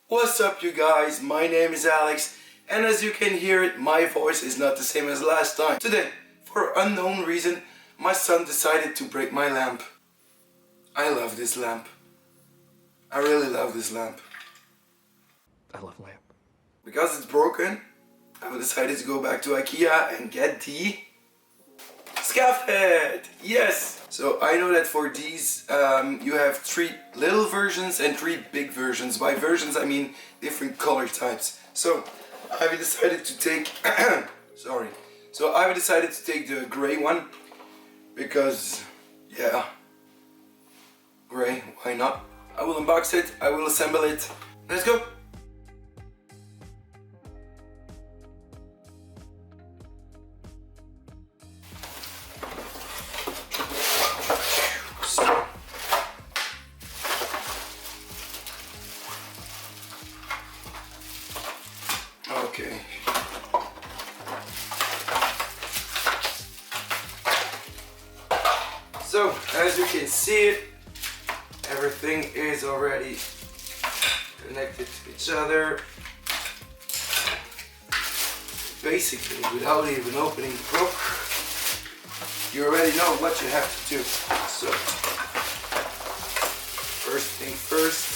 What's up you guys, my name is Alex and as you can hear it, my voice is not the same as last time. Today, for unknown reason, my son decided to break my lamp. I love this lamp. I really love this lamp. I love lamp. Because it's broken, I've decided to go back to Ikea and get the Skaftet! Yes! So I know that for these you have 3 little versions and 3 big versions. By versions I mean different color types. So I've decided to take I've decided to take the gray one because yeah, gray, why not? I will unbox it, I will assemble it. Let's go! Okay. So, as you can see it, everything is already connected to each other. Basically, without even opening the book, you already know what you have to do. So, first thing first.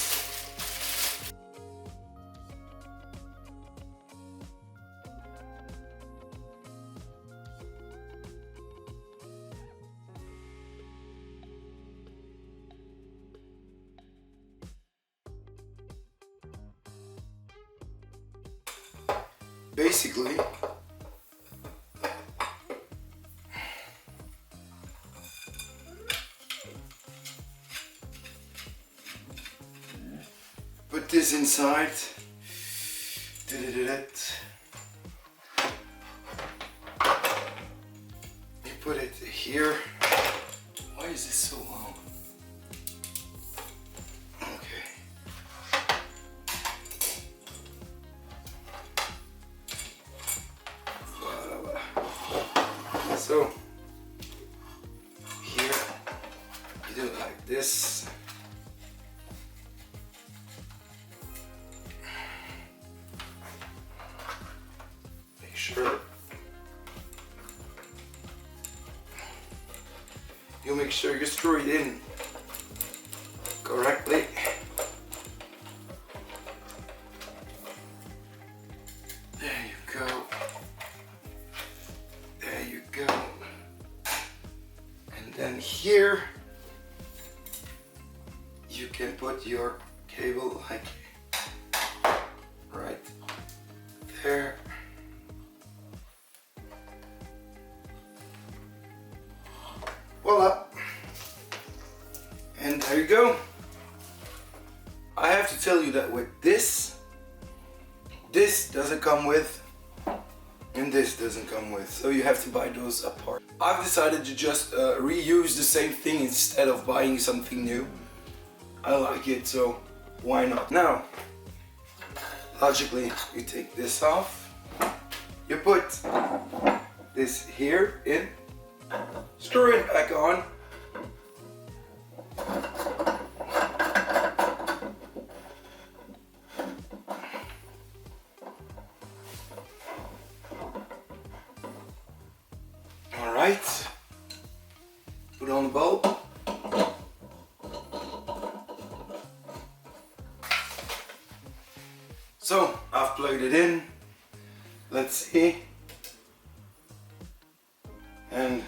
Basically, put this inside. You put it here. Why is this so long? Okay. So here you do it like this. Make sure you screw it in correctly. There you go. There you go. And then here you can put your cable like right there. Voila. And there you go. I have to tell you that with this doesn't come with, and this doesn't come with, so you have to buy those apart. I've decided to just reuse the same thing instead of buying something new. I like it, so why not? Now, logically, you take this off, you put this here in, screw it back on. Alright, put on the bulb. So, I've plugged it in. Let's see. And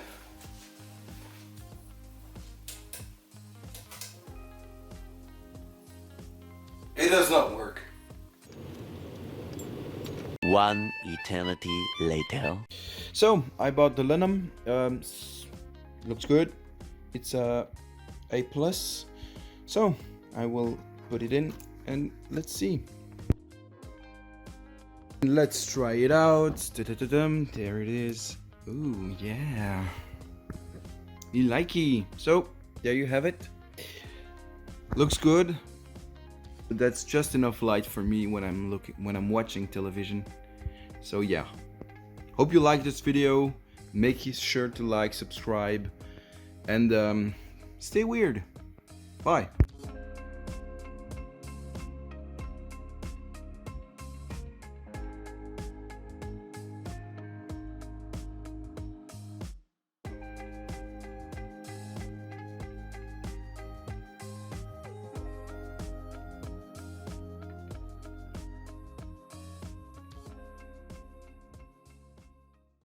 it does not work. One eternity later. So I bought the Lunnom. Looks good. It's a plus. So I will put it in and let's see. Let's try it out. There it is. Ooh, yeah. You likey. So there you have it. Looks good. That's just enough light for me when I'm watching television. So yeah. Hope you like this video. Make sure to like, subscribe, and stay weird. Bye.